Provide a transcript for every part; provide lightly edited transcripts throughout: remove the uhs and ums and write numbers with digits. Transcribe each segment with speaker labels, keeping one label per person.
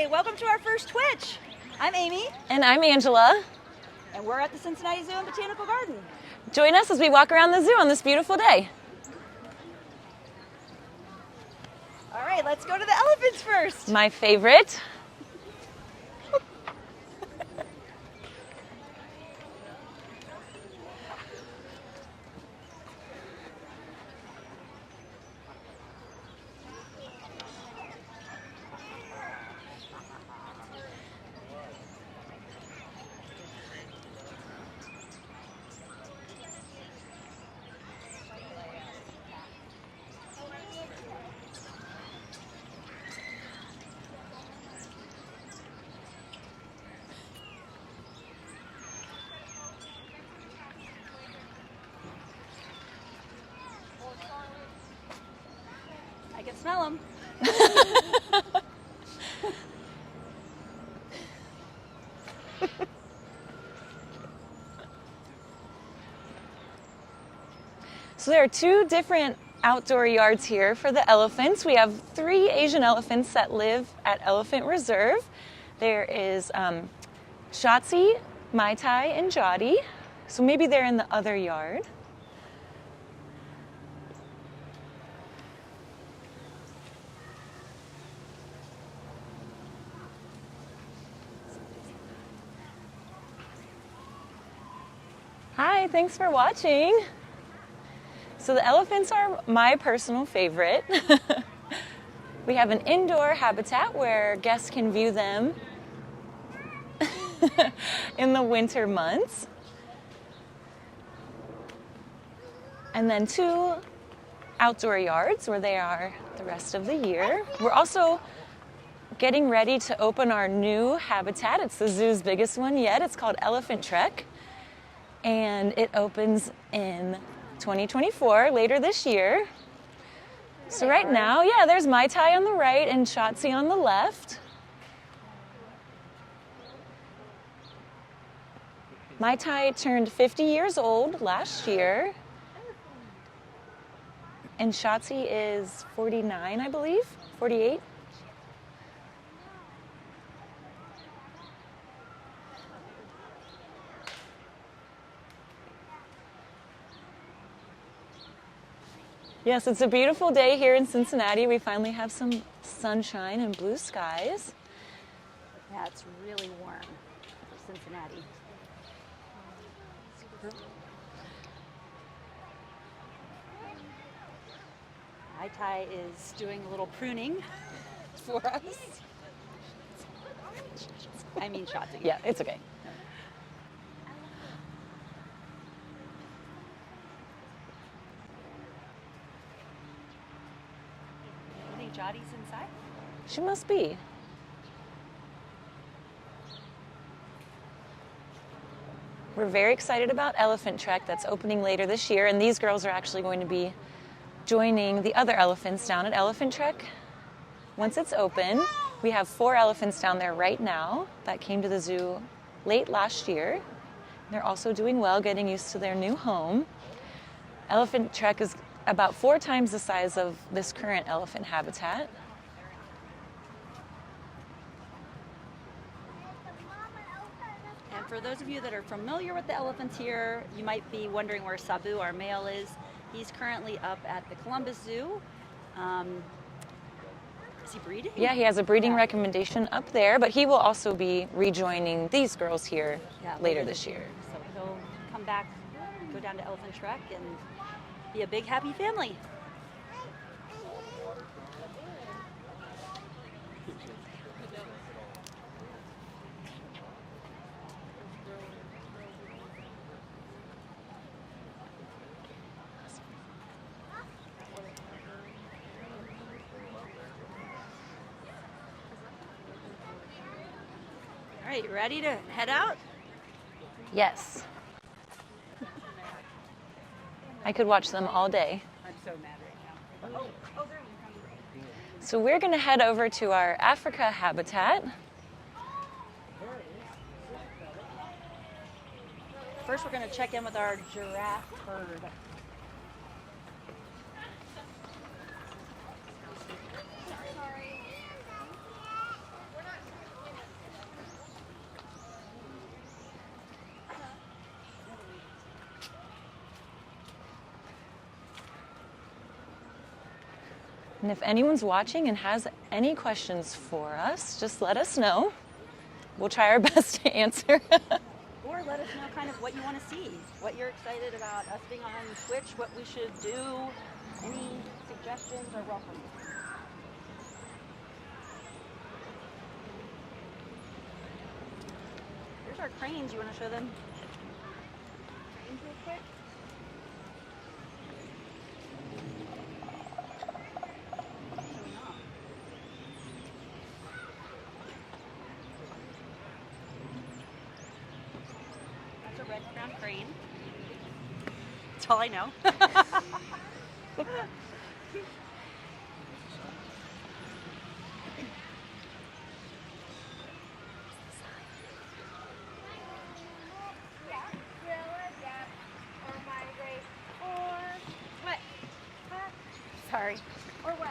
Speaker 1: Hi, welcome to our first Twitch. I'm Amy.
Speaker 2: And I'm Angela.
Speaker 1: And we're at the CincinnatiZoo and Botanical Garden.
Speaker 2: Join us as we walk around the zoo on this beautiful day.
Speaker 1: All right, let's go to the elephants first.
Speaker 2: My favorite.
Speaker 1: I can smell them.
Speaker 2: So there are two different outdoor yards here for the elephants. We have 3 Asian elephants that live at Elephant Reserve. There is Shotzi, Mai Tai, and Jody. So maybe they're in the other yard. Hi, thanks for watching. So the elephants are my personal favorite. We have an indoor habitat where guests can view them in the winter months. And then 2 outdoor yards where they are the rest of the year. We're also getting ready to open our new habitat. It's the zoo's biggest one yet. It's called Elephant Trek. And it opens in 2024, later this year. So right now, yeah, there's Mai Tai on the right and Shotzi on the left. Mai Tai turned 50 years old last year. And Shotzi is 49, I believe, 48. Yes, it's a beautiful day here in Cincinnati. We finally have some sunshine and blue skies.
Speaker 1: Yeah, it's really warm for Cincinnati. Mai Tai is doing a little pruning for us. I mean Shotzi.
Speaker 2: Yeah, it's okay.
Speaker 1: I think Jody's inside.
Speaker 2: She must be. We're very excited about Elephant Trek that's opening later this year, and these girls are actually going to be joining the other elephants down at Elephant Trek once it's open. We have 4 elephants down there right now that came to the zoo late last year. They're also doing well, getting used to their new home. Elephant Trek is about 4 times the size of this current elephant habitat.
Speaker 1: And for those of you that are familiar with the elephants here, you might be wondering where Sabu, our male, is. He's currently up at the Columbus Zoo. Is he breeding?
Speaker 2: Yeah, he has a breeding recommendation up there, but he will also be rejoining these girls here later this year.
Speaker 1: So he'll come back, go down to Elephant Trek, and be a big happy family. All right, you ready to head out?
Speaker 2: Yes. I could watch them all day.
Speaker 1: I'm so mad right now. Oh, there you go.
Speaker 2: So we're going to head over to our Africa habitat.
Speaker 1: First, we're going to check in with our giraffe herd.
Speaker 2: And if anyone's watching and has any questions for us, just let us know. We'll try our best to answer.
Speaker 1: Or let us know kind of what you want to see, what you're excited about us being on Twitch, what we should do. Any suggestions are welcome. Here's our cranes. You want to show them cranes real quick? Red-crowned crane. That's all I know. Sorry. Or what?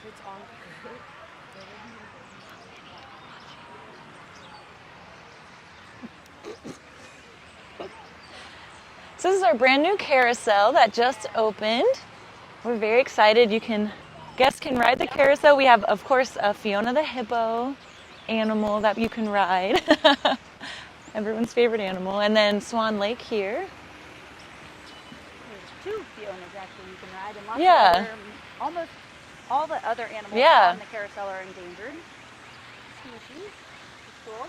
Speaker 1: It's on.
Speaker 2: So this is our brand new carousel that just opened. We're very excited. Guests can ride the carousel. We have, of course, Fiona the hippo animal that you can ride. Everyone's favorite animal. And then Swan Lake here.
Speaker 1: There's 2 Fionas actually you can ride, and lots
Speaker 2: Yeah.
Speaker 1: of almost all the other animals
Speaker 2: Yeah.
Speaker 1: on the carousel are endangered species. It's cool.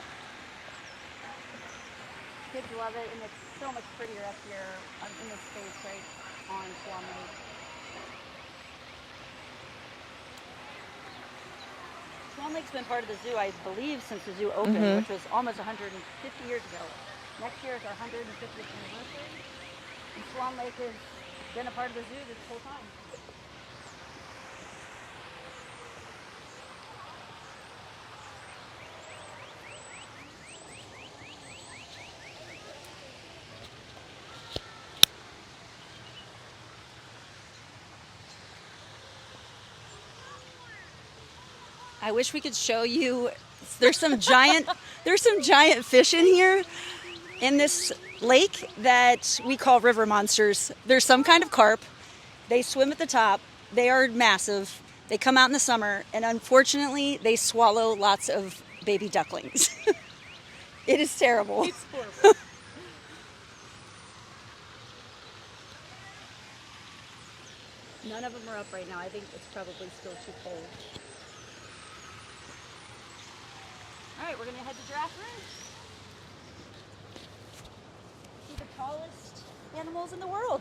Speaker 1: Kids love it, and it's so much prettier up here in this space right on Swan Lake. Swan Lake's been part of the zoo, I believe, since the zoo opened, which was almost 150 years ago. Next year is our 150th anniversary, and Swan Lake has been a part of the zoo this whole time. I wish we could show you. There's some giant fish in here in this lake that we call river monsters. There's some kind of carp. They swim at the top. They are massive. They come out in the summer, and unfortunately, they swallow lots of baby ducklings. It is terrible.
Speaker 2: It's horrible.
Speaker 1: None of them are up right now. I think it's probably still too cold. All right, we're going to head to Giraffe Room. See the tallest animals in the world.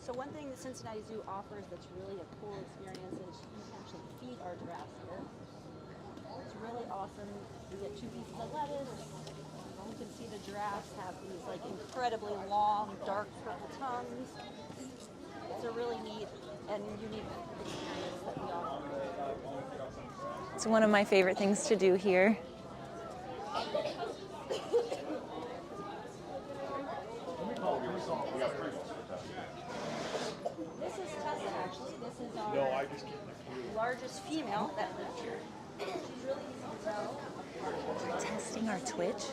Speaker 1: So one thing the Cincinnati Zoo offers that's really a cool experience is you can actually feed our giraffes here. It's really awesome. You get 2 pieces of lettuce. You can see the giraffes have these like incredibly long, dark purple tongues. It's a really neat and unique experience that we offer.
Speaker 2: It's one of my favorite things to do here.
Speaker 1: This is Tessa, actually. This is our largest female that lives here. She's really easy to know.
Speaker 2: We're testing our Twitch.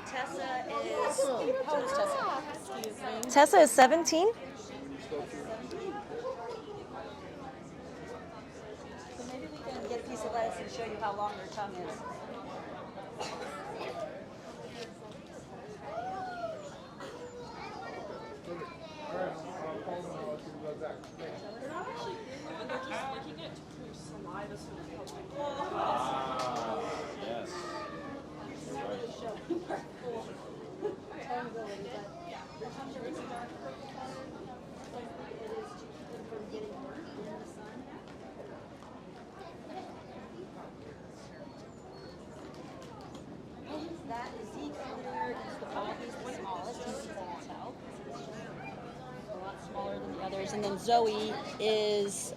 Speaker 1: Tessa is, how old is Tessa?
Speaker 2: Tessa is 17.
Speaker 1: So maybe we can get a piece of lettuce and show you how long her tongue is.
Speaker 3: Yes.
Speaker 1: That is Zeke over there. Is the ball. He's the smallest. He's the tell. A lot smaller than the others. And then Zoe is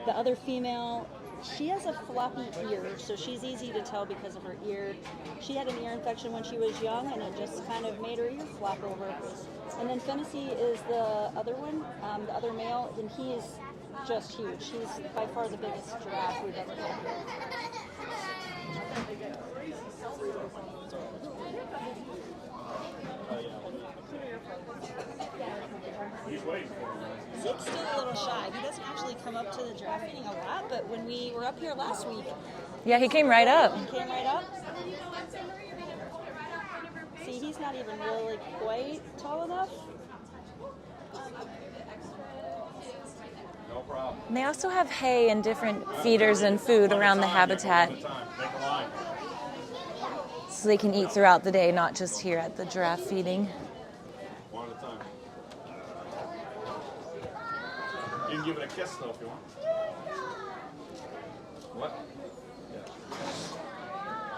Speaker 1: the other female. She has a floppy ear, so she's easy to tell because of her ear. She had an ear infection when she was young, and it just kind of made her ear flop over. And then Fennessy is the other one, the other male, and he is just huge. He's by far the biggest giraffe we've ever had here. Zeke's still a little shy. He doesn't actually come up to the giraffe feeding a lot, but when we were up here last week,
Speaker 2: Yeah, he came right up.
Speaker 1: he came right up. See, he's not even really quite tall enough.
Speaker 3: No problem.
Speaker 2: And they also have hay and different feeders and food around the habitat,
Speaker 3: Take a line.
Speaker 2: so they can eat throughout the day, not just here at the giraffe feeding.
Speaker 3: One at a time. You can give it a kiss though if you want. What? Yeah.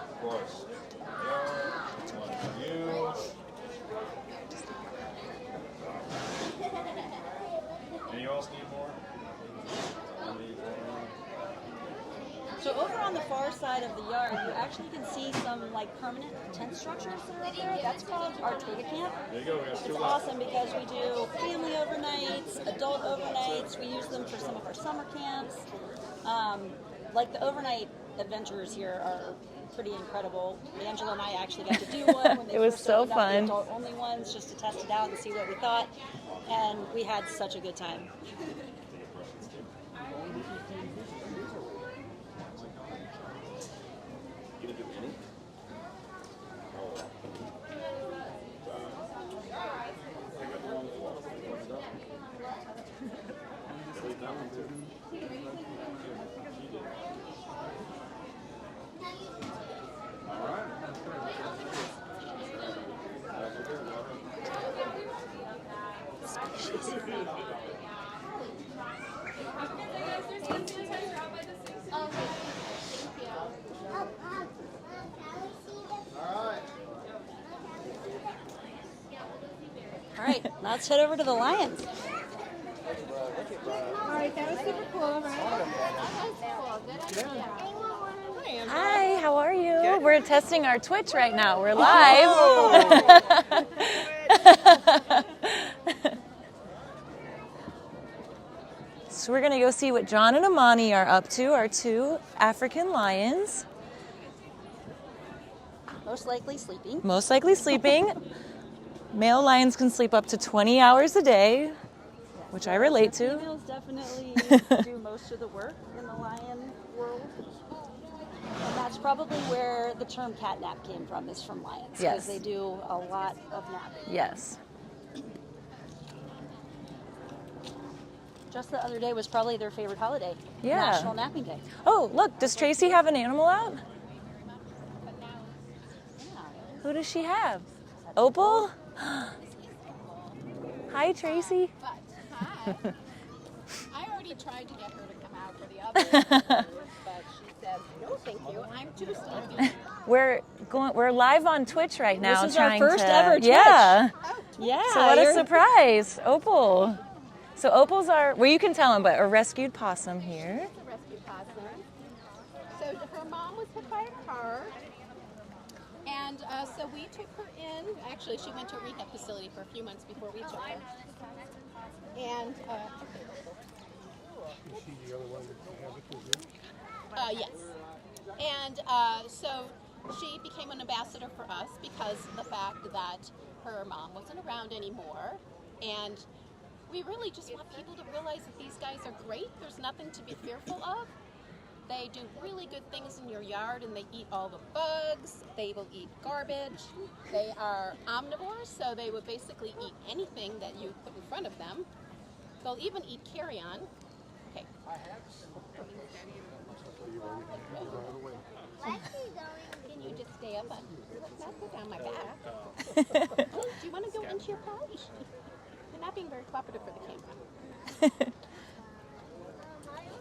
Speaker 3: Of course. Yeah. One for you. And you also need more?
Speaker 1: So over on the far side of the yard, you actually can see some like permanent tent structures that are up there. That's called our Torta Camp.
Speaker 3: There you go. We got
Speaker 1: It's
Speaker 3: two left.
Speaker 1: awesome because we do family overnights, adult overnights. We use them for some of our summer camps. Like the overnight adventures here are pretty incredible. Angela and I actually got to do one when they
Speaker 2: It was
Speaker 1: first
Speaker 2: so
Speaker 1: opened up the
Speaker 2: fun.
Speaker 1: adult only ones, just to test it out and see what we thought. And we had such a good time.
Speaker 3: You gonna do any?
Speaker 1: All right, let's head over to the lions.
Speaker 4: All right, that was super cool, right? Good idea.
Speaker 2: Hi, how are you? We're testing our Twitch right now. We're live. So we're going to go see what John and Amani are up to, our two African lions.
Speaker 1: Most likely sleeping.
Speaker 2: Most likely sleeping. Male lions can sleep up to 20 hours a day, which I relate to.
Speaker 1: Females definitely do most of the work in the lion world. And that's probably where the term catnap came from, is from lions.
Speaker 2: Yes.
Speaker 1: Because they do a lot of napping.
Speaker 2: Yes.
Speaker 1: Just the other day was probably their favorite holiday.
Speaker 2: Yeah.
Speaker 1: National Napping Day.
Speaker 2: Oh, look, does Tracy have an animal out?
Speaker 1: Yeah.
Speaker 2: Who does she have? Opal? Hi, Tracy.
Speaker 4: But, hi. I already tried to get her to come out for the other, but she says, no, thank you. I'm too sleepy.
Speaker 2: We're live on Twitch right now.
Speaker 1: This is our
Speaker 2: trying
Speaker 1: first
Speaker 2: to,
Speaker 1: ever Twitch.
Speaker 2: Yeah.
Speaker 1: Yeah.
Speaker 2: So what a
Speaker 1: you're-
Speaker 2: surprise, Opal. So Opal's well, you can tell him, but a rescued possum here.
Speaker 4: It's a rescue possum. So her mom was hit by a car, And so we took her in. Actually, she went to a rehab facility for a few months before we took her. And
Speaker 3: Is she the other one that have it with you?
Speaker 4: yes. And so she became an ambassador for us because of the fact that her mom wasn't around anymore. And we really just want people to realize that these guys are great. There's nothing to be fearful of. They do really good things in your yard, and they eat all the bugs. They will eat garbage. They are omnivores, so they will basically eat anything that you put in front of them. They'll even eat carrion. Okay. Can you just stay up and not put down my back? Do you want to go into your pouch? You're not being very cooperative for the camera.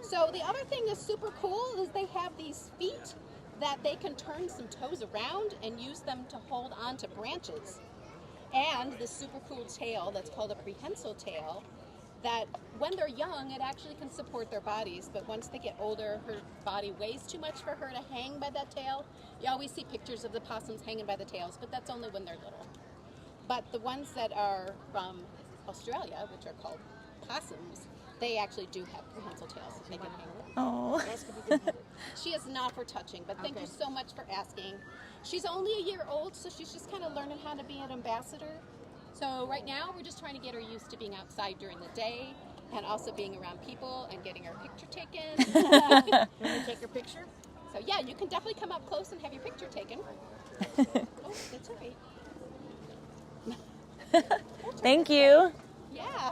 Speaker 4: So the other thing that's super cool is they have these feet that they can turn some toes around and use them to hold on to branches. And this super cool tail that's called a prehensile tail, that when they're young, it actually can support their bodies, but once they get older, her body weighs too much for her to hang by that tail. You always see pictures of the possums hanging by the tails, but that's only when they're little. But the ones that are from Australia, which are called possums, they actually do have prehensile tails that they can hang with.
Speaker 2: Oh.
Speaker 4: She is not for touching, but thank you so much for asking. She's only a year old, so she's just kind of learning how to be an ambassador. So right now, we're just trying to get her used to being outside during the day and also being around people and getting her picture taken.
Speaker 5: Can we take your picture?
Speaker 4: So yeah, you can definitely come up close and have your picture taken. Oh, that's all right.
Speaker 2: Thank you.
Speaker 4: Yeah.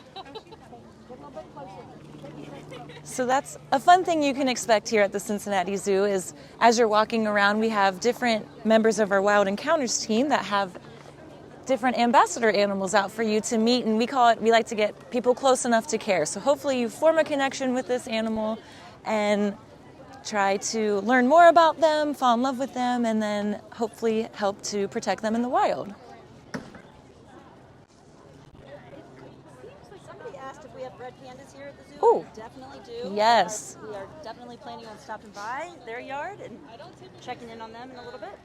Speaker 2: So that's a fun thing you can expect here at the Cincinnati Zoo is as you're walking around, we have different members of our Wild Encounters team that have different ambassador animals out for you to meet, and we like to get people close enough to care. So hopefully you form a connection with this animal and try to learn more about them, fall in love with them, and then hopefully help to protect them in the wild.
Speaker 1: Somebody asked if we have red pandas here at the zoo.
Speaker 2: Oh.
Speaker 1: We definitely do.
Speaker 2: Yes.
Speaker 1: We are definitely planning on stopping by their yard and checking in on them in a little bit.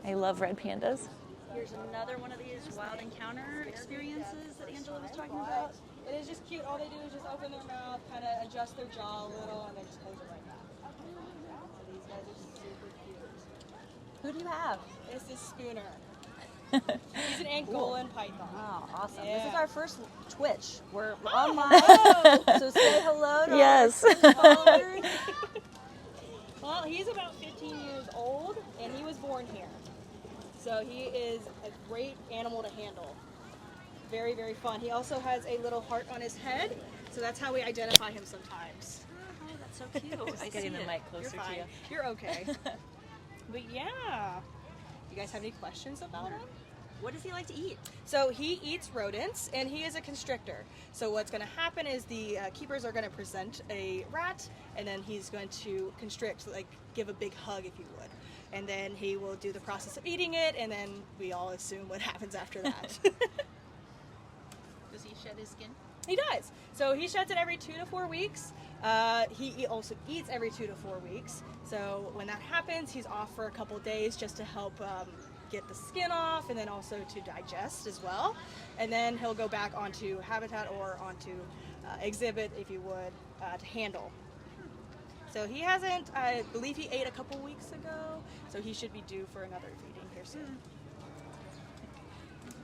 Speaker 2: I love red pandas.
Speaker 1: Here's another one of these wild encounter experiences that Angela was talking about.
Speaker 5: It is just cute. All they do is just open their mouth, kind of adjust their jaw a little, and they just close it like that. So these guys are super cute.
Speaker 1: Who do you have?
Speaker 5: This is Spooner. He's an Angolan python.
Speaker 1: Oh, awesome.
Speaker 5: Yeah.
Speaker 1: This is our first Twitch. We're online, so say hello to
Speaker 2: Yes.
Speaker 1: our followers.
Speaker 5: Well, he's about 15 years old, and he was born here. So he is a great animal to handle. Very, very fun. He also has a little heart on his head, so that's how we identify him sometimes.
Speaker 1: Oh, that's so cute. I see
Speaker 2: Getting the
Speaker 1: it.
Speaker 2: mic closer
Speaker 5: You're
Speaker 2: to
Speaker 5: fine.
Speaker 2: you.
Speaker 5: You're okay. But yeah. You guys have any questions about him?
Speaker 1: What does he like to eat?
Speaker 5: So he eats rodents, and he is a constrictor. So what's going to happen is the keepers are going to present a rat, and then he's going to constrict, like give a big hug if you would. And then he will do the process of eating it, and then we all assume what happens after that.
Speaker 4: Does he shed his skin?
Speaker 5: He does. So he sheds it every 2 to 4 weeks. He also eats every 2 to 4 weeks. So when that happens, he's off for a couple days just to help get the skin off, and then also to digest as well. And then he'll go back onto habitat or onto exhibit, if you would, to handle. So he hasn't, I believe he ate a couple weeks ago, so he should be due for another feeding here soon.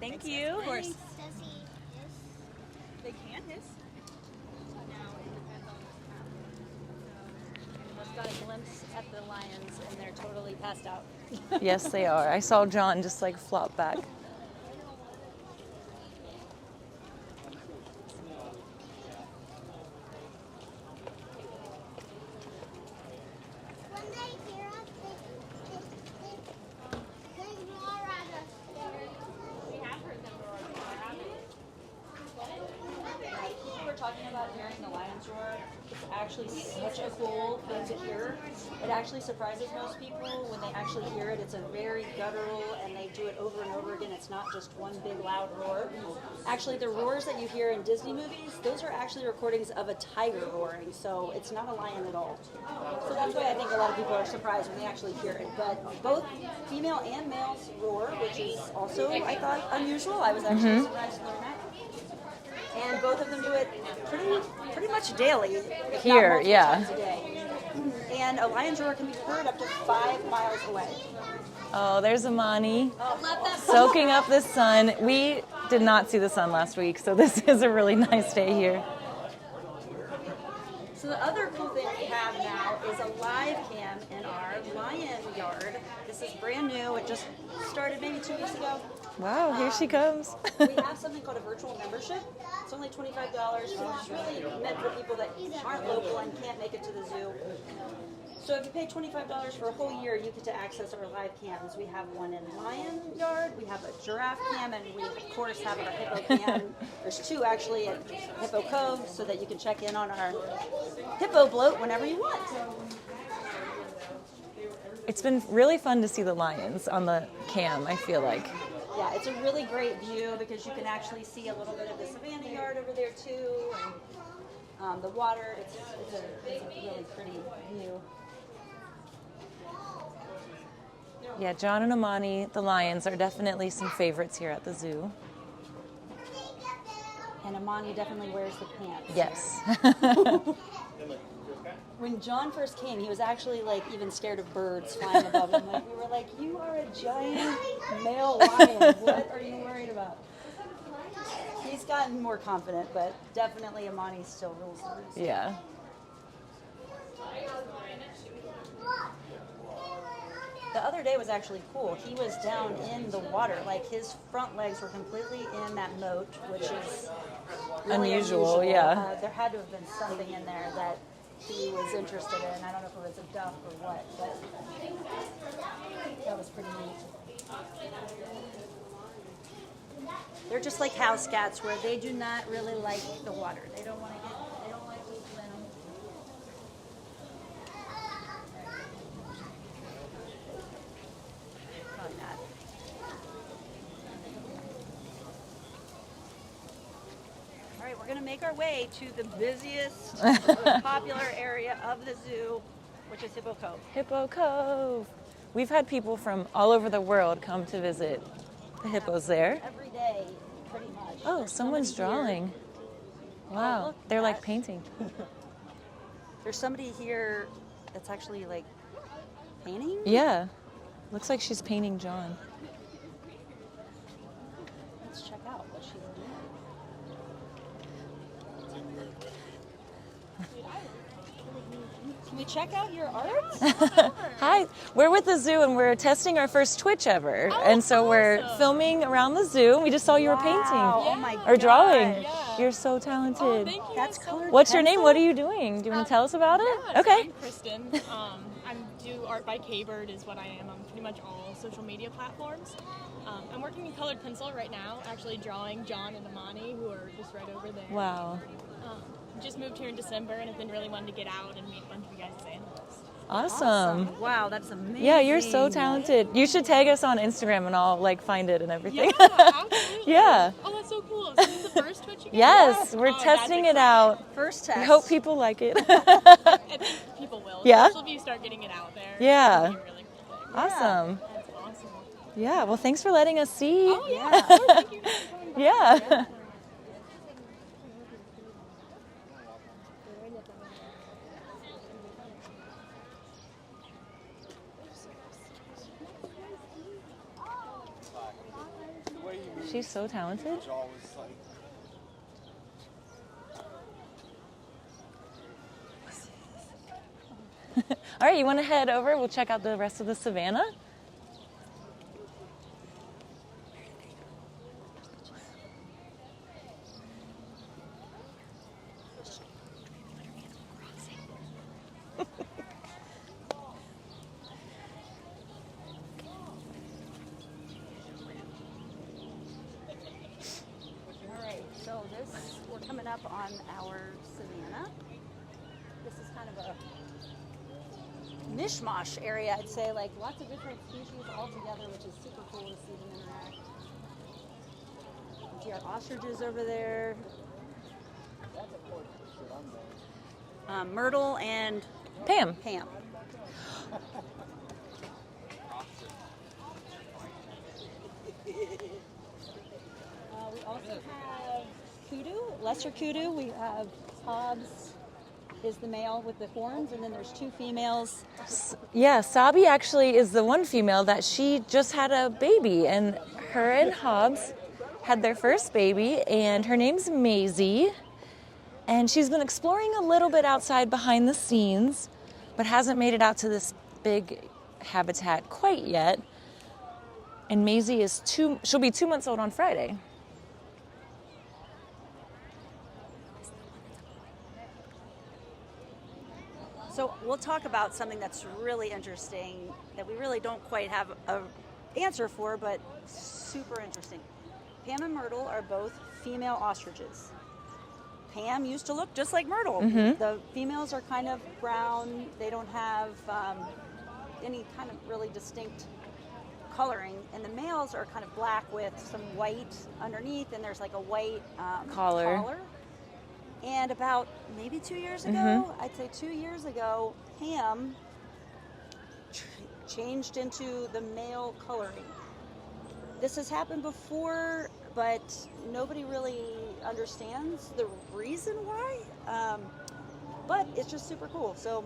Speaker 2: Thank you.
Speaker 5: Of course.
Speaker 6: Does he hiss?
Speaker 5: They can hiss.
Speaker 1: Just got a glimpse at the lions, and they're totally passed out.
Speaker 2: Yes, they are. I saw John just like flop back.
Speaker 6: When they hear us, they roar at us. We have heard them roar at us.
Speaker 1: talking about hearing the lion's roar, it's actually such a cool thing to hear. It actually surprises most people when they actually hear it. It's a very guttural, and they do it over and over again. It's not just one big loud roar. Actually, the roars that you hear in Disney movies, those are actually recordings of a tiger roaring, so it's not a lion at all. So that's why I think a lot of people are surprised when they actually hear it. But both female and males roar, which is also, I thought, unusual. I was actually surprised to learn that. And both of them do it pretty much daily, if not
Speaker 2: Here,
Speaker 1: multiple
Speaker 2: yeah.
Speaker 1: times a day. And a lion's roar can be heard up to 5 miles away.
Speaker 2: Oh, there's Amani soaking up the sun. We did not see the sun last week, so this is a really nice day here.
Speaker 1: So the other cool thing we have now is a live cam in our lion yard. This is brand new. It just started maybe 2 weeks ago.
Speaker 2: Wow, here she comes.
Speaker 1: We have something called a virtual membership. It's only $25, which is really meant for people that aren't local and can't make it to the zoo. So if you pay $25 for a whole year, you get to access our live cams. We have one in Lion Yard, we have a giraffe cam, and we of course have our hippo cam. There's 2 actually at Hippo Cove, so that you can check in on our hippo bloat whenever you want.
Speaker 2: It's been really fun to see the lions on the cam, I feel like.
Speaker 1: Yeah, it's a really great view because you can actually see a little bit of the Savannah yard over there too, and the water. It's a really pretty view.
Speaker 2: Yeah, John and Amani, the lions, are definitely some favorites here at the zoo.
Speaker 1: And Amani definitely wears the pants.
Speaker 2: Yes.
Speaker 1: When John first came, he was actually like even scared of birds flying above him. Like we were like, "You are a giant male lion. What are you worried about?" He's gotten more confident, but definitely Amani still rules the roost.
Speaker 2: Yeah.
Speaker 1: The other day was actually cool. He was down in the water, like his front legs were completely in that moat, which is really
Speaker 2: Unusual, yeah.
Speaker 1: There had to have been something in there that he was interested in. I don't know if it was a duck or what, but that was pretty neat. They're just like house cats, where they do not really like the water. They don't like people in them. Probably not. All right, we're going to make our way to the busiest, most popular area of the zoo, which is Hippo Cove.
Speaker 2: Hippo Cove. We've had people from all over the world come to visit the hippos there.
Speaker 1: Every day, pretty much.
Speaker 2: Oh,
Speaker 1: There's so
Speaker 2: someone's
Speaker 1: many here.
Speaker 2: drawing. Wow,
Speaker 1: look,
Speaker 2: they're like
Speaker 1: that.
Speaker 2: painting.
Speaker 1: There's somebody here that's actually like painting.
Speaker 2: Yeah, looks like she's painting John.
Speaker 1: Let's check out what she's doing. Can we check out your art?
Speaker 2: Hi, we're with the zoo and we're testing our first Twitch ever. And so we're filming around the zoo and we just saw you were painting.
Speaker 1: Oh my
Speaker 2: Or drawing.
Speaker 1: gosh.
Speaker 2: You're so talented.
Speaker 7: Oh, thank you.
Speaker 1: That's
Speaker 7: so
Speaker 1: colored
Speaker 2: What's your name?
Speaker 1: pencil?
Speaker 2: What are you doing? Do you want to tell us about it?
Speaker 7: Yeah, so
Speaker 2: Okay.
Speaker 7: I'm Kristen. I do art by K-Bird is what I am on pretty much all social media platforms. I'm working in colored pencil right now, actually drawing John and Amani, who are just right over there.
Speaker 2: Wow.
Speaker 7: Just moved here in December and have been really wanting to get out and meet a bunch of you guys as animals.
Speaker 2: Awesome.
Speaker 1: Wow, that's amazing.
Speaker 2: Yeah, you're so talented. You should tag us on Instagram and I'll like find it and everything.
Speaker 7: Yeah, absolutely.
Speaker 2: Yeah.
Speaker 7: Oh, that's so cool. So this is the first Twitch you guys?
Speaker 2: Yes, we're
Speaker 7: Oh,
Speaker 2: testing
Speaker 7: that's
Speaker 2: it out.
Speaker 1: First
Speaker 2: We
Speaker 1: test.
Speaker 2: hope people like it.
Speaker 7: I think people will.
Speaker 2: Yeah?
Speaker 7: Especially if you start getting it out there.
Speaker 2: Yeah.
Speaker 7: It'll be a really cool thing.
Speaker 2: Awesome.
Speaker 7: That's awesome.
Speaker 2: Yeah, well, thanks for letting us see.
Speaker 7: Oh, yeah. Of course. Thank you guys for coming by.
Speaker 2: Yeah.
Speaker 3: The way you move,
Speaker 2: She's so talented.
Speaker 3: jaw was like,
Speaker 2: All right, you want to head over? We'll check out the rest of the savannah.
Speaker 1: All right, so we're coming up up on our Savannah. This is kind of a mishmash area, I'd say, like lots of different species all together, which is super cool to see them interact. You see our ostriches over there. Myrtle and
Speaker 2: Pam.
Speaker 1: Pam. We also have kudu, lesser kudu. We have Hobbs is the male with the horns, and then there's two females.
Speaker 2: Yeah, Sabi actually is the one female that she just had a baby, and her and Hobbs had their first baby, and her name's Maisie, and she's been exploring a little bit outside behind the scenes, but hasn't made it out to this big habitat quite yet. And Maisie is she'll be 2 months old on Friday.
Speaker 1: So we'll talk about something that's really interesting that we really don't quite have an answer for, but super interesting. Pam and Myrtle are both female ostriches. Pam used to look just like Myrtle.
Speaker 2: Mm-hmm.
Speaker 1: The females are kind of brown. They don't have any kind of really distinct coloring, and the males are kind of black with some white underneath, and there's like a white collar. And about maybe 2 years ago, I'd say 2 years ago, Pam changed into the male coloring. This has happened before, but nobody really understands the reason why. But it's just super cool. So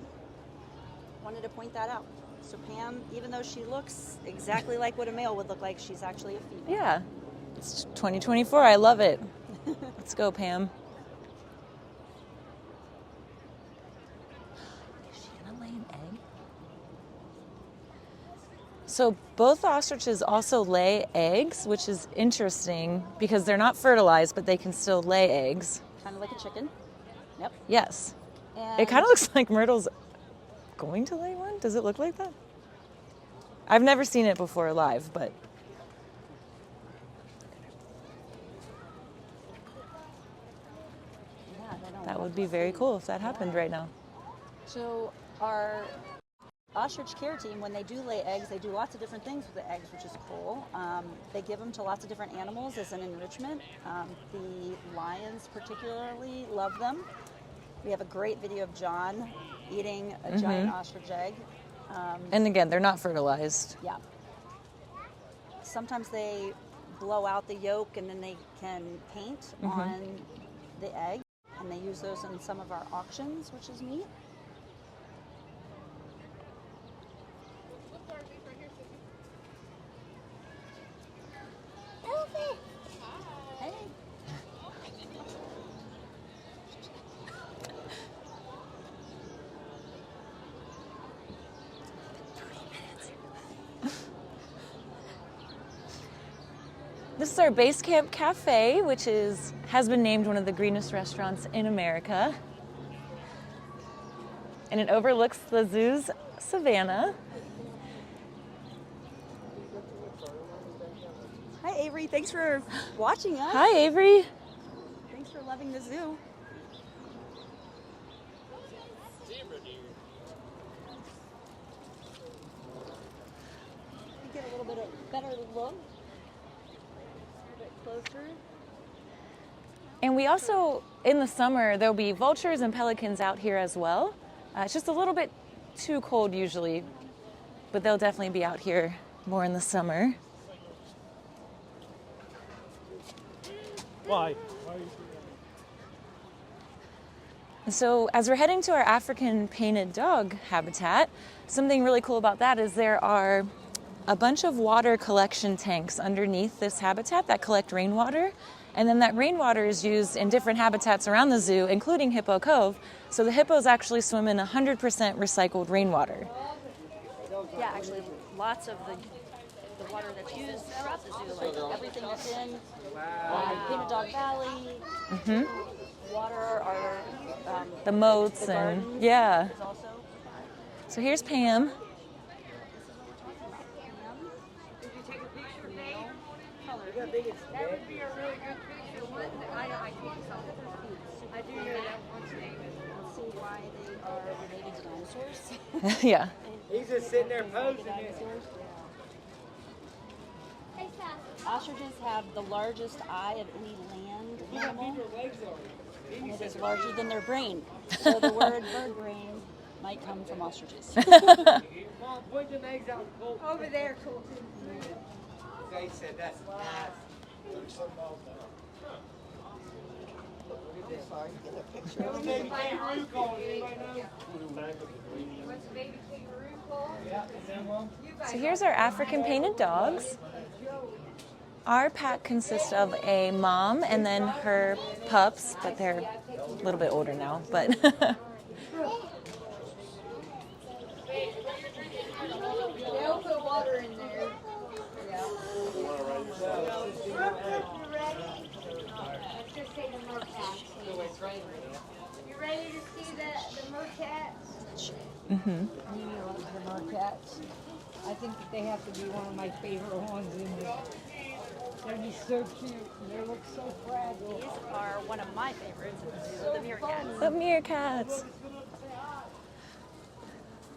Speaker 1: wanted to point that out. So Pam, even though she looks exactly like what a male would look like, she's actually a female.
Speaker 2: Yeah, it's 2024. I love it. Let's go, Pam. So both ostriches also lay eggs, which is interesting because they're not fertilized, but they can still lay eggs.
Speaker 1: Kind of like a chicken. Yep.
Speaker 2: Yes.
Speaker 1: And
Speaker 2: It kind of looks like Myrtle's going to lay one. Does it look like that? I've never seen it before live, but...
Speaker 1: Yeah,
Speaker 2: that would be very cool if that happened right now.
Speaker 1: So our ostrich care team, when they do lay eggs, they do lots of different things with the eggs, which is cool. They give them to lots of different animals as an enrichment. The lions particularly love them. We have a great video of John eating a giant ostrich egg.
Speaker 2: And again, they're not fertilized.
Speaker 1: Yeah. Sometimes they blow out the yolk and then they can paint on the egg, and they use those in some of our auctions, which is neat. Hey.
Speaker 2: This is our Base Camp Cafe, which has been named one of the greenest restaurants in America. And it overlooks the zoo's Savannah.
Speaker 1: Hi, Avery. Thanks for watching us.
Speaker 2: Hi, Avery.
Speaker 1: Thanks for loving the zoo. Get a little bit of better look. A bit closer.
Speaker 2: And we also, in the summer, there'll be vultures and pelicans out here as well. It's just a little bit too cold usually, but they'll definitely be out here more in the summer.
Speaker 3: Why?
Speaker 2: So as we're heading to our African painted dog habitat, something really cool about that is there are a bunch of water collection tanks underneath this habitat that collect rainwater. And then that rainwater is used in different habitats around the zoo, including Hippo Cove. So the hippos actually swim in 100% recycled rainwater.
Speaker 1: Yeah, actually, lots of the water that's used throughout the zoo, like everything that's in Painted Dog Valley, water are
Speaker 2: The moats
Speaker 1: the
Speaker 2: and,
Speaker 1: gardens
Speaker 2: yeah.
Speaker 1: is also.
Speaker 2: So here's Pam.
Speaker 1: That would be a really good picture. I think so. Super
Speaker 2: Yeah.
Speaker 8: He's just sitting there posing.
Speaker 1: Ostriches have the largest eye of any land animal, and it is larger than their brain. So the word bird brain might come from ostriches.
Speaker 8: Mom, point them eggs out cold.
Speaker 4: Over there, cool.
Speaker 8: They said that's nasty. Baby kangaroo called. Anybody know?
Speaker 4: What's the baby kangaroo called?
Speaker 8: Yeah, is that one?
Speaker 2: So here's our African painted dogs. Our pack consists of a mom and then her pups, but they're a little bit older now. But
Speaker 4: They'll put water in there.
Speaker 6: Let's just say the mercats. You ready to see the mercats?
Speaker 2: mm-hmm.
Speaker 9: The mercats. I think that they have to be one of my favorite ones in there. They're just so cute. They look so fragile.
Speaker 1: These are one of my favorites in the zoo, the meerkats.
Speaker 2: The meerkats.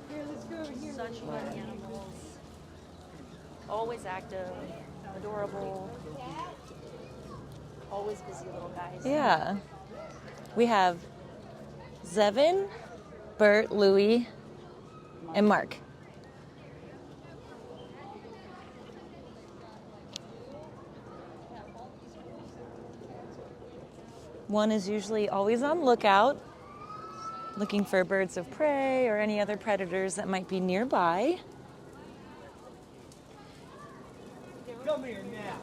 Speaker 9: Here, let's go over here.
Speaker 1: Such fun animals. Always active, adorable, always busy little guys.
Speaker 2: Yeah. We have Zevin, Bert, Louie, and Mark. One is usually always on lookout, looking for birds of prey or any other predators that might be nearby.
Speaker 8: Come here now.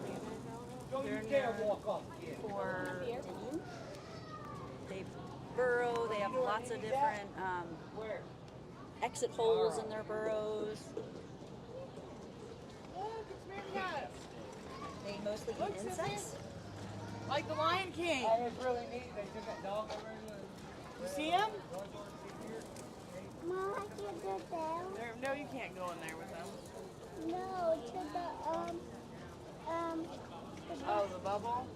Speaker 8: Don't you dare walk off again.
Speaker 1: For digging. They burrow, they have lots of different exit holes in their burrows. They mostly eat insects.
Speaker 5: Like the Lion King.
Speaker 8: That was really neat. They took that dog over
Speaker 5: You see him?
Speaker 6: Mom, I can't go down.
Speaker 5: No, you can't go in there with him.
Speaker 6: No, to the
Speaker 5: Oh, the bubble?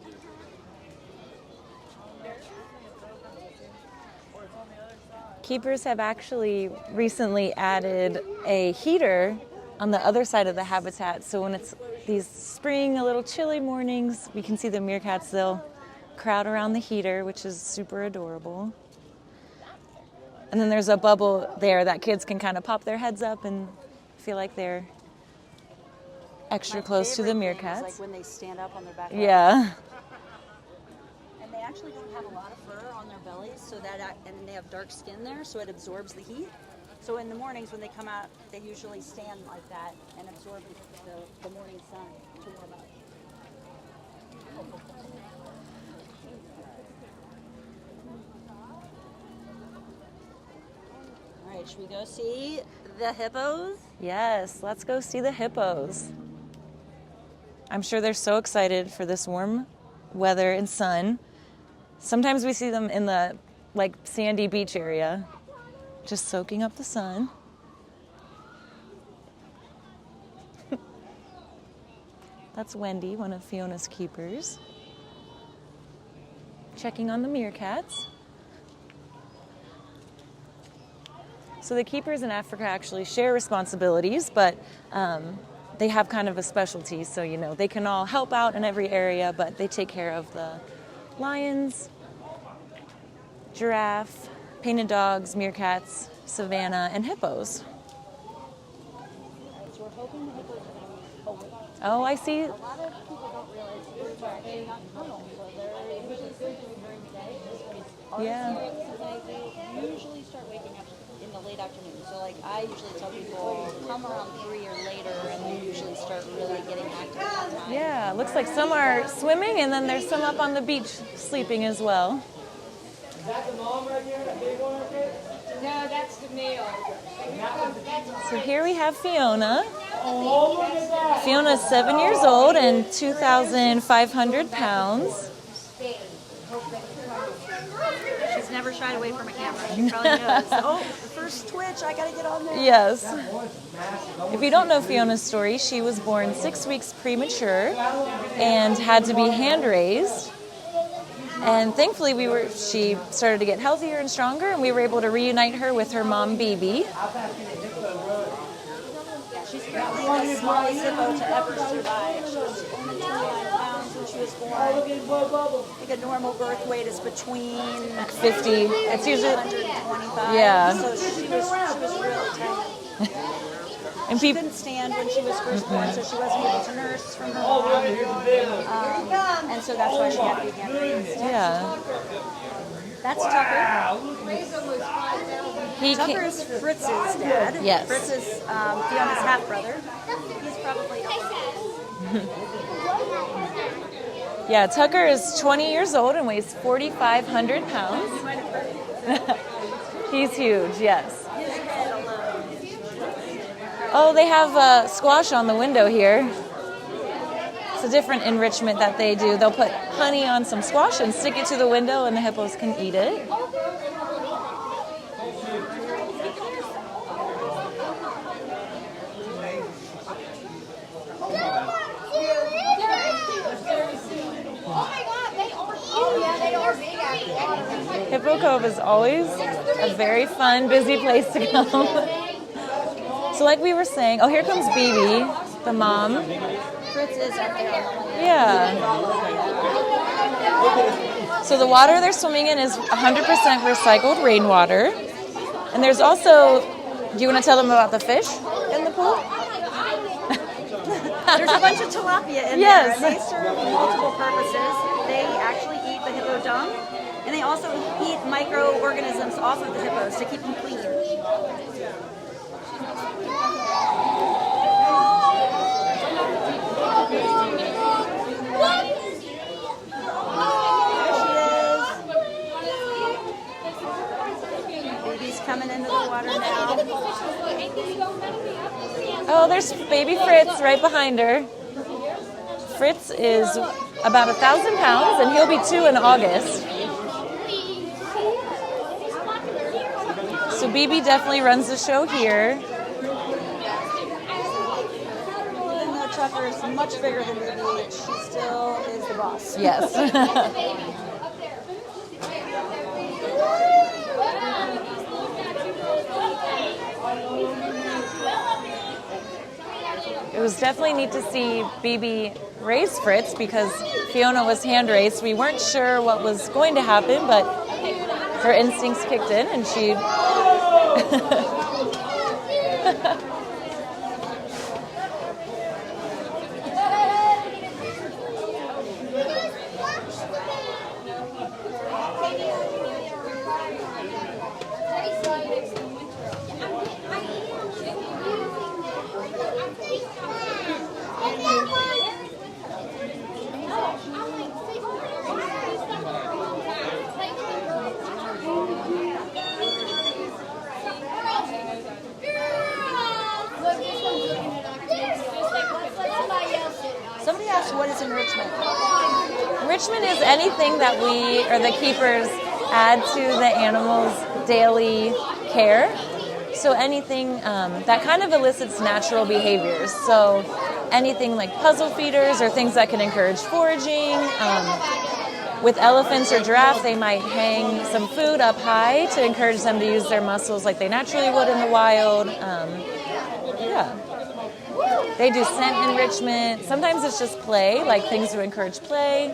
Speaker 2: Keepers have actually recently added a heater on the other side of the habitat, so when it's these spring, a little chilly mornings, we can see the meerkats. They'll crowd around the heater, which is super adorable. And then there's a bubble there that kids can kind of pop their heads up and feel like they're extra close to the
Speaker 1: favorite thing is,
Speaker 2: meerkats.
Speaker 1: like when they stand up on their back legs.
Speaker 2: Yeah.
Speaker 1: And they actually don't have a lot of fur on their bellies, so that and they have dark skin there, so it absorbs the heat. So in the mornings when they come out, they usually stand like that and absorb the morning sun to warm up. All right, should we go see the hippos?
Speaker 2: Yes, let's go see the hippos. I'm sure they're so excited for this warm weather and sun. Sometimes we see them in the sandy beach area, just soaking up the sun. That's Wendy, one of Fiona's keepers, checking on the meerkats. So the keepers in Africa actually share responsibilities, but they have kind of a specialty. So, they can all help out in every area, but they take care of the lions, giraffe, painted dogs, meerkats, Savannah, and hippos.
Speaker 1: So we're hoping the hippos are going to be open.
Speaker 2: Oh, I see.
Speaker 1: A lot of people don't realize birds are actually nocturnal, so they're usually sleeping during the day.
Speaker 2: Yeah.
Speaker 1: They usually start waking up in the late afternoon. So I usually tell people come around 3 or later, and they usually start really getting active at that time.
Speaker 2: Yeah, looks like some are swimming, and then there's some up on the beach sleeping as well.
Speaker 8: Is that the mom right here? That big one right there?
Speaker 9: No, that's the male.
Speaker 2: So here we have Fiona.
Speaker 8: Oh, look at that.
Speaker 2: Fiona's 7 years old and 2,500 pounds.
Speaker 1: She's never shied away from a camera. She probably knows. Oh, the first twitch, I gotta get on there.
Speaker 2: Yes. If you don't know Fiona's story, she was born 6 weeks premature and had to be hand raised. And thankfully, she started to get healthier and stronger, and we were able to reunite her with her mom, BB.
Speaker 1: She's probably the smallest hippo to ever survive. She was only 29 pounds when she was born. I think a normal birth weight is between
Speaker 2: 50. It's usually
Speaker 1: 125.
Speaker 2: Yeah.
Speaker 1: So she was really tiny.
Speaker 2: And
Speaker 1: She
Speaker 2: people.
Speaker 1: couldn't stand when she was first born, so she wasn't able to nurse from her mom. And so that's why she had to be hand raised.
Speaker 2: Yeah.
Speaker 1: That's Tucker. Tucker
Speaker 2: He
Speaker 1: is Fritz's dad.
Speaker 2: Yes.
Speaker 1: Fritz is Fiona's half-brother. He's probably
Speaker 2: Yeah, Tucker is 20 years old and weighs 4,500 pounds. He's huge, yes. Oh, they have squash on the window here. It's a different enrichment that they do. They'll put honey on some squash and stick it to the window, and the hippos can eat it. Hippo Cove is always a very fun, busy place to come. So like we were saying, oh, here comes BB, the mom.
Speaker 1: Fritz is up there.
Speaker 2: Yeah. So the water they're swimming in is 100% recycled rainwater. And there's also, do you want to tell them about the fish in the pool?
Speaker 1: There's a bunch of tilapia in
Speaker 2: Yes.
Speaker 1: there, and they serve multiple purposes. They actually eat the hippo dung, and they also eat microorganisms off of the hippos to keep them clean. Baby's coming into the water now.
Speaker 2: Oh, there's baby Fritz right behind her. Fritz is about 1,000 pounds, and he'll be 2 in August. So BB definitely runs the show here.
Speaker 1: Even though Tucker is much bigger than Baby, she still is the boss.
Speaker 2: Yes. It was definitely neat to see BB raise Fritz because Fiona was hand raised. We weren't sure what was going to happen, but her instincts kicked in and she...
Speaker 1: Somebody asked, what is enrichment?
Speaker 2: Enrichment is anything that we or the keepers add to the animal's daily care. So anything that kind of elicits natural behaviors. So anything like puzzle feeders or things that can encourage foraging. With elephants or giraffe, they might hang some food up high to encourage them to use their muscles like they naturally would in the wild. They do scent enrichment. Sometimes it's just play, like things to encourage play.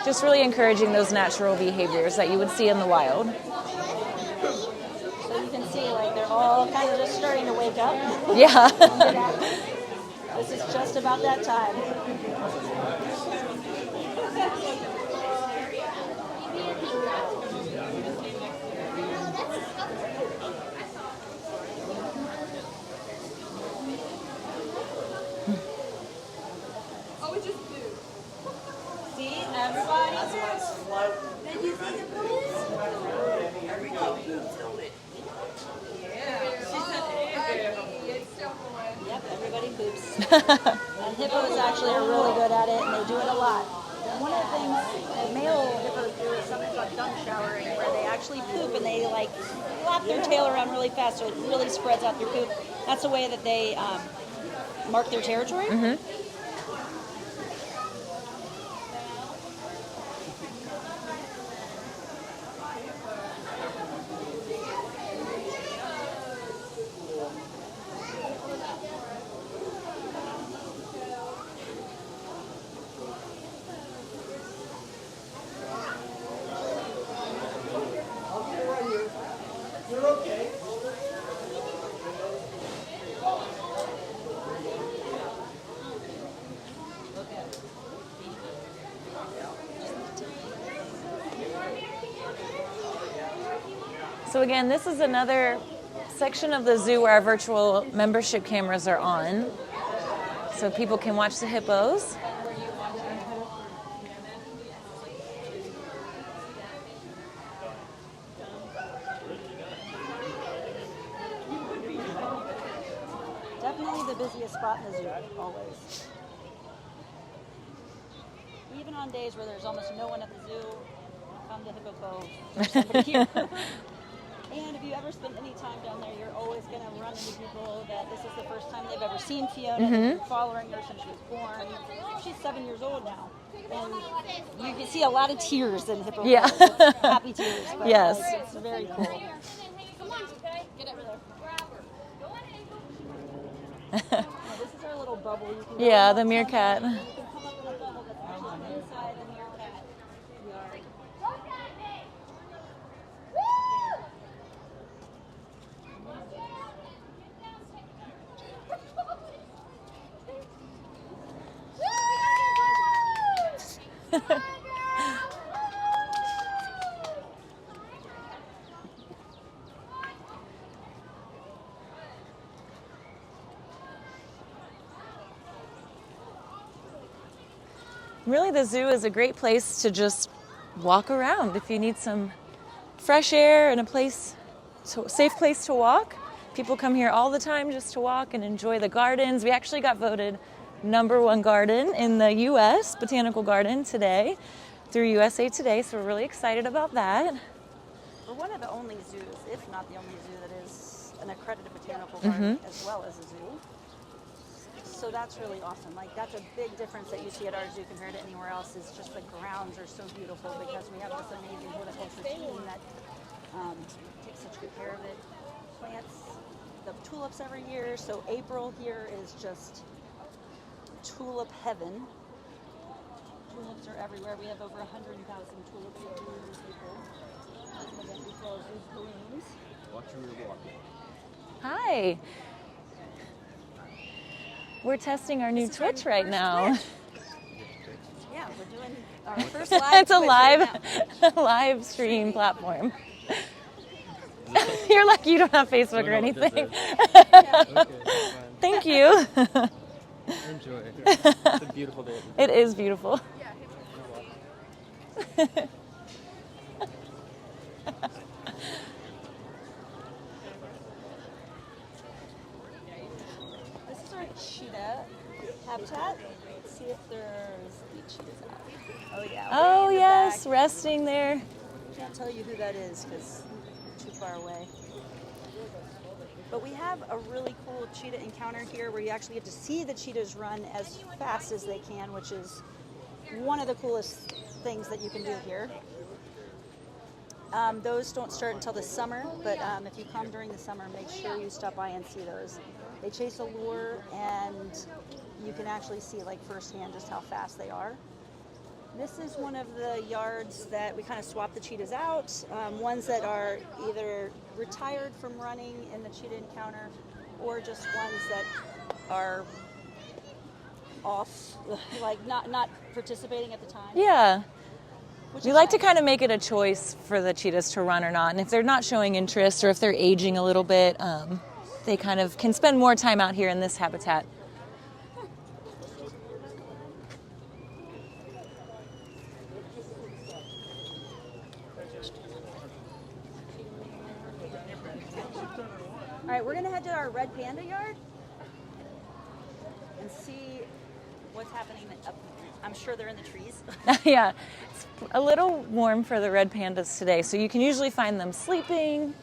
Speaker 2: Just really encouraging those natural behaviors that you would see in the wild.
Speaker 1: So you can see, like, they're all kind of just starting to wake up.
Speaker 2: Yeah.
Speaker 1: This is just about that time. See, everybody's Did you see the poops? Yep, everybody poops. And hippos actually are really good at it, and they do it a lot. One of the things that male hippos do is something called dung showering, where they actually poop and they like flap their tail around really fast, so it really spreads out their poop. That's a way that they mark their territory.
Speaker 2: Mm-hmm. So again, this is another section of the zoo where our virtual membership cameras are on, so people can watch the hippos.
Speaker 1: Definitely the busiest spot in the zoo, always. Even on days where there's almost no one at the zoo, come to Hippo Cove, there's somebody here. And if you ever spend any time down there, you're always going to run into people that this is the first time they've ever seen Fiona. They've been following her since she was born. She's 7 years old now. And you can see a lot of tears in Hippo Cove.
Speaker 2: Yeah.
Speaker 1: Happy tears. But
Speaker 2: Yes.
Speaker 1: like, it's very cool.
Speaker 6: Come on, get over there. Grab her. Go
Speaker 1: Now, this is our little bubble. You can go
Speaker 2: Yeah,
Speaker 1: up
Speaker 2: the
Speaker 1: on
Speaker 2: meerkat.
Speaker 1: that, and you can come up in a bubble that's actually inside the meerkat yard.
Speaker 2: Really, the zoo is a great place to just walk around if you need some fresh air and a safe place to walk. People come here all the time just to walk and enjoy the gardens. We actually got voted #1 garden in the U.S. Botanical Garden today through USA Today, so we're really excited about that.
Speaker 1: We're one of the only zoos, if not the only zoo, that is an accredited botanical garden as well as a zoo. So that's really awesome. Like, that's a big difference that you see at our zoo compared to anywhere else, is just the grounds are so beautiful because we have this amazing horticulture team that takes such good care of it. Plants the tulips every year, so April here is just tulip heaven. Tulips are everywhere. We have over 100,000 tulips in April. Again, we call these balloons.
Speaker 3: Watch where you're walking.
Speaker 2: Hi. We're testing our new Twitch right now.
Speaker 1: Yeah, we're doing our first live.
Speaker 2: It's a
Speaker 1: Twitch right now.
Speaker 2: live stream platform. You're lucky you don't have Facebook or anything. Thank you.
Speaker 10: Enjoy. It's a beautiful day.
Speaker 2: It is beautiful.
Speaker 1: This is our cheetah habitat. Let's see if there's any cheetahs out. Oh yeah.
Speaker 2: Oh
Speaker 1: way in the
Speaker 2: yes,
Speaker 1: back.
Speaker 2: resting there.
Speaker 1: Can't tell you who that is because too far away. But we have a really cool cheetah encounter here where you actually get to see the cheetahs run as fast as they can, which is one of the coolest things that you can do here. Those don't start until the summer, but if you come during the summer, make sure you stop by and see those. They chase a lure, and you can actually see like firsthand just how fast they are. This is one of the yards that we kind of swap the cheetahs out, ones that are either retired from running in the cheetah encounter or just ones that are off, like not participating at the time.
Speaker 2: Yeah.
Speaker 1: Which
Speaker 2: We
Speaker 1: is
Speaker 2: like to
Speaker 1: nice.
Speaker 2: kind of make it a choice for the cheetahs to run or not. And if they're not showing interest or if they're aging a little bit, they kind of can spend more time out here in this habitat.
Speaker 1: All right, we're gonna head to our red panda yard and see what's happening up. I'm sure they're in the trees.
Speaker 2: Yeah, it's a little warm for the red pandas today, so you can usually find them sleeping,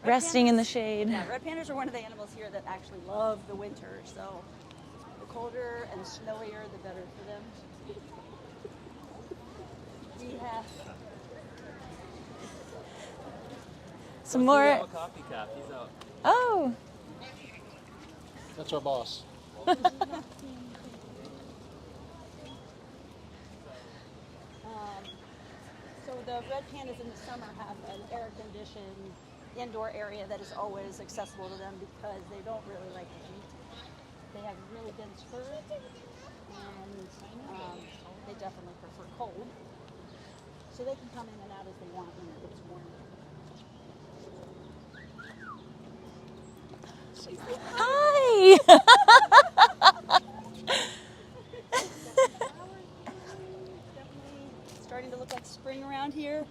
Speaker 2: resting in the shade.
Speaker 1: Yeah, red pandas are one of the animals here that actually love the winter. So the colder and snowier, the better for them. We have
Speaker 2: Some more.
Speaker 10: A copycat. He's out.
Speaker 2: Oh,
Speaker 3: That's our boss.
Speaker 1: So the red pandas in the summer have an air-conditioned indoor area that is always accessible to them because they don't really like the heat. They have really dense fur, and they definitely prefer cold. So they can come in and out as they want when it gets warm.
Speaker 2: Hi!
Speaker 1: Starting to look like spring around here.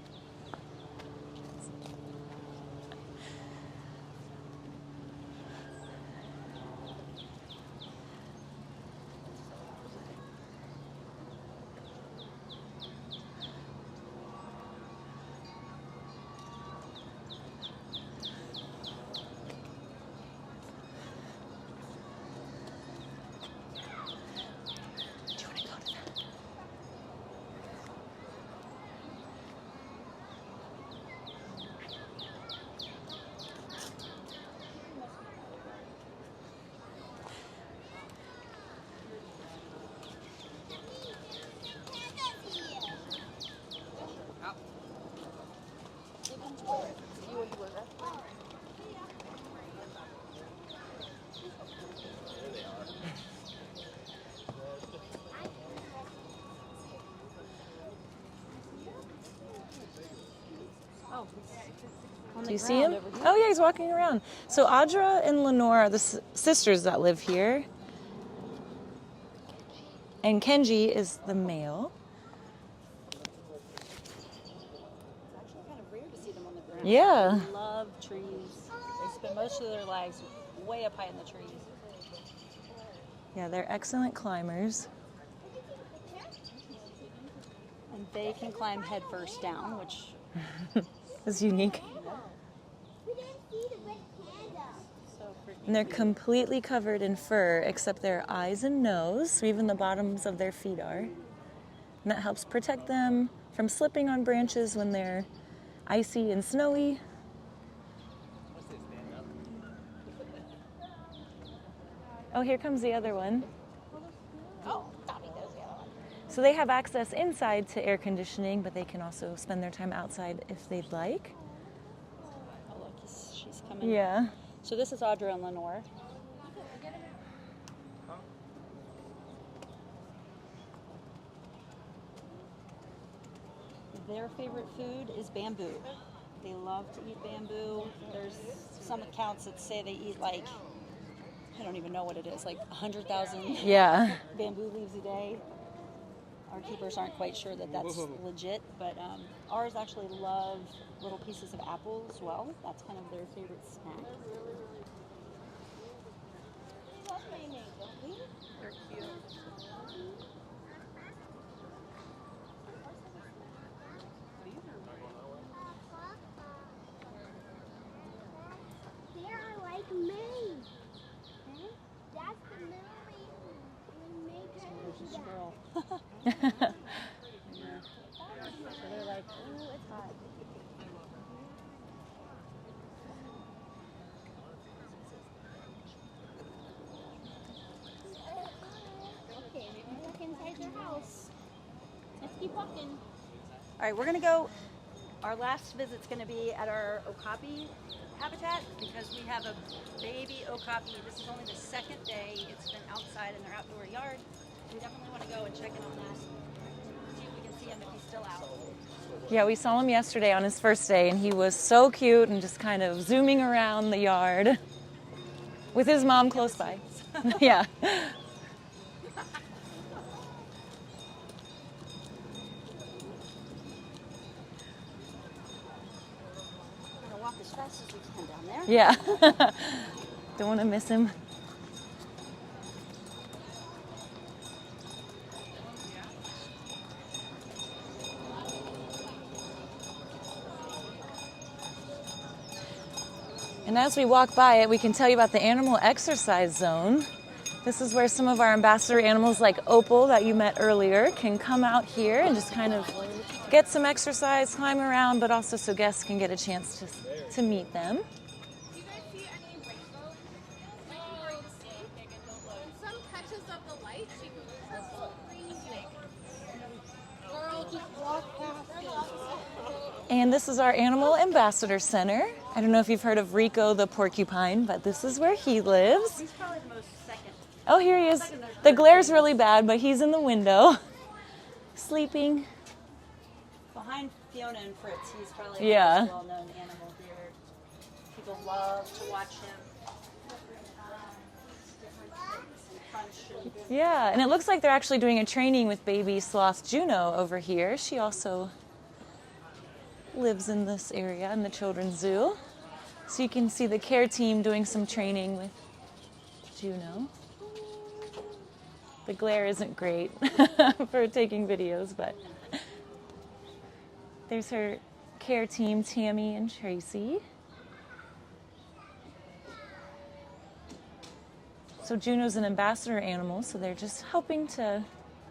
Speaker 2: Do you see him? Oh yeah, he's walking around. So Audra and Lenore are the sisters that live here. And Kenji is the male.
Speaker 1: It's actually kind of rare to see them on the ground.
Speaker 2: Yeah.
Speaker 1: They love trees. They spend most of their lives way up high in the trees.
Speaker 2: Yeah, they're excellent climbers.
Speaker 1: And they can climb head first down, which
Speaker 2: is unique. And they're completely covered in fur except their eyes and nose, so even the bottoms of their feet are. And that helps protect them from slipping on branches when they're icy and snowy. Oh, here comes the other one.
Speaker 4: Oh, Tommy knows the other one.
Speaker 2: So they have access inside to air conditioning, but they can also spend their time outside if they'd like.
Speaker 1: oh look, she's coming.
Speaker 2: Yeah.
Speaker 1: So this is Audra and Lenore. Their favorite food is bamboo. They love to eat bamboo. There's some accounts that say they eat like, I don't even know what it is, like 100,000
Speaker 2: Yeah.
Speaker 1: bamboo leaves a day. Our keepers aren't quite sure that that's legit, but ours actually love little pieces of apple as well. That's kind of their favorite snack. They're cute.
Speaker 6: They are like me. That's the middle reason we make her
Speaker 1: There's a
Speaker 6: do
Speaker 1: squirrel.
Speaker 6: that.
Speaker 1: So they're like, ooh, it's hot.
Speaker 4: Okay, maybe look inside your house. Let's keep walking.
Speaker 1: All right, we're gonna go. Our last visit's gonna be at our Okapi habitat because we have a baby Okapi. This is only the second day. It's been outside in their outdoor yard. We definitely want to go and check in on that. See if we can see him if he's still out.
Speaker 2: Yeah, we saw him yesterday on his first day, and he was so cute and just kind of zooming around the yard with his mom close by. Yeah.
Speaker 1: We're gonna walk as fast as we can down there.
Speaker 2: Yeah. Don't want to miss him. And as we walk by it, we can tell you about the animal exercise zone. This is where some of our ambassador animals like Opal that you met earlier can come out here and just kind of get some exercise, climb around, but also so guests can get a chance to meet them.
Speaker 6: Do you guys see any rainbows? Like you can see. And some touches of the light, you can purple, green, snake. Girl, just walk past it.
Speaker 2: And this is our Animal Ambassador Center. I don't know if you've heard of Rico the porcupine, but this is where he lives.
Speaker 1: He's probably the most second.
Speaker 2: Oh, here he is. The glare's really bad, but he's in the window, sleeping.
Speaker 1: Behind Fiona and Fritz, he's probably
Speaker 2: Yeah.
Speaker 1: the most well-known animal here. People love to watch him.
Speaker 2: Yeah, and it looks like they're actually doing a training with baby sloth Juno over here. She also lives in this area in the children's zoo. So you can see the care team doing some training with Juno. The glare isn't great for taking videos, but there's her care team, Tammy and Tracy. So Juno's an ambassador animal, so they're just helping to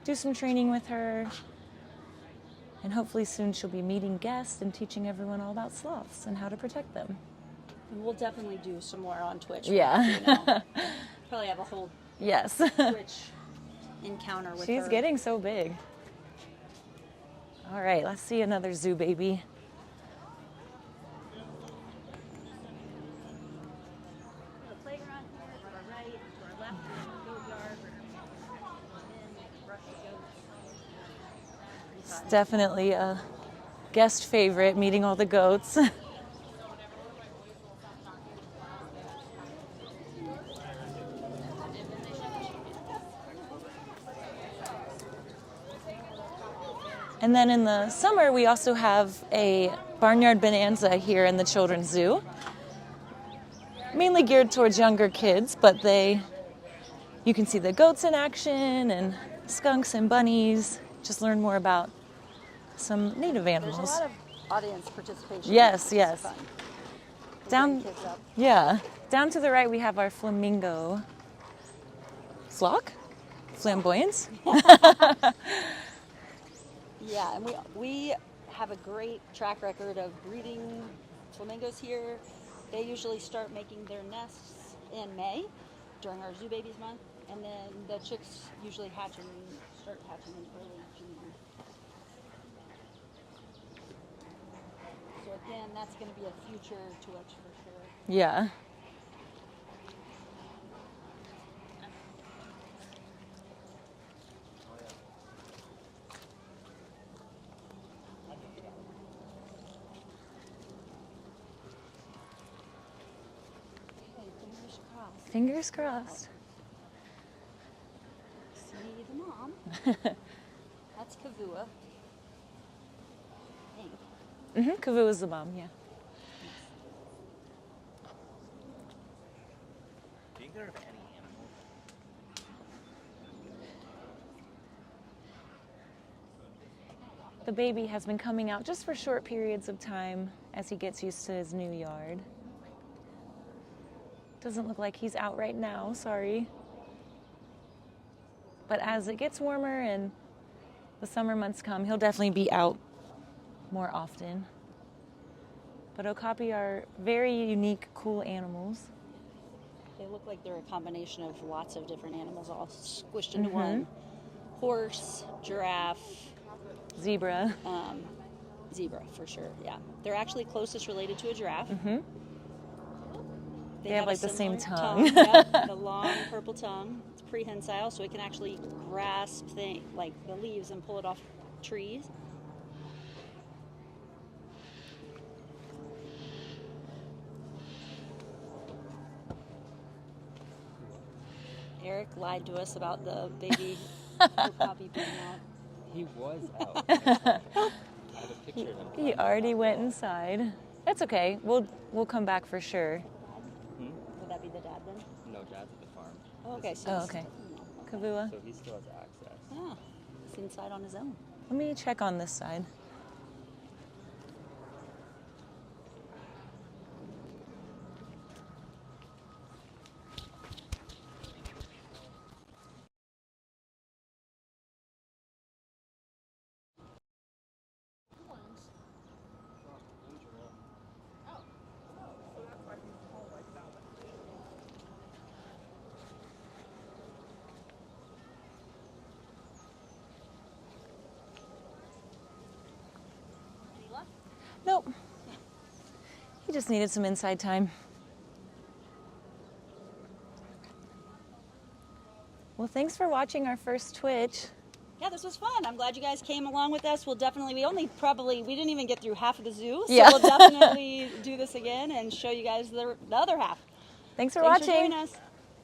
Speaker 2: do some training with her. And hopefully soon she'll be meeting guests and teaching everyone all about sloths and how to protect them.
Speaker 1: And we'll definitely do some more on Twitch.
Speaker 2: Yeah.
Speaker 1: Probably have a whole
Speaker 2: Yes.
Speaker 1: Twitch encounter with her.
Speaker 2: She's getting so big. All right, let's see another zoo baby.
Speaker 1: The playground here, to our right, to our left, goat yard, brush goats.
Speaker 2: It's definitely a guest favorite, meeting all the goats. And then in the summer, we also have a barnyard bonanza here in the children's zoo. Mainly geared towards younger kids, but you can see the goats in action and skunks and bunnies. Just learn more about some native animals.
Speaker 1: There's a lot of audience participation.
Speaker 2: Yes, yes.
Speaker 1: Fun.
Speaker 2: Down,
Speaker 1: Kids up.
Speaker 2: yeah. Down to the right, we have our flamingo flock, flamboyance.
Speaker 1: Yeah, and we have a great track record of breeding flamingos here. They usually start making their nests in May during our Zoo Babies month, and then the chicks usually start hatching in early June. So again, that's going to be a future Twitch for sure.
Speaker 2: Yeah. Fingers crossed.
Speaker 1: See the mom. That's Kavua.
Speaker 2: Kavu is the mom, yeah.
Speaker 10: Bigger of any animal.
Speaker 2: The baby has been coming out just for short periods of time as he gets used to his new yard. Doesn't look like he's out right now, sorry. But as it gets warmer and the summer months come, he'll definitely be out more often. But okapi are very unique, cool animals.
Speaker 1: They look like they're a combination of lots of different animals all squished into one. Horse, giraffe.
Speaker 2: Zebra.
Speaker 1: Zebra, for sure, yeah. They're actually closest related to a giraffe.
Speaker 2: They have like the same tongue.
Speaker 1: Yep, the long purple tongue. It's prehensile, so it can actually grasp like the leaves and pull it off trees. Eric lied to us about the baby okapi being out.
Speaker 10: He was out. I have a picture of him.
Speaker 2: He already went inside. That's okay. We'll come back for sure.
Speaker 1: Would that be the dad then?
Speaker 10: No, Dad's at the farm.
Speaker 1: Oh, okay. So
Speaker 2: Oh, okay. Kavua.
Speaker 10: So he still has access.
Speaker 1: Yeah, he's inside on his own.
Speaker 2: Let me check on this side. Nope. He just needed some inside time. Well, thanks for watching our first Twitch.
Speaker 1: Yeah, this was fun. I'm glad you guys came along with us. We didn't even get through half of the zoo. So
Speaker 2: Yeah.
Speaker 1: we'll definitely do this again and show you guys the other half.
Speaker 2: Thanks for
Speaker 1: Thanks
Speaker 2: watching.
Speaker 1: for joining us.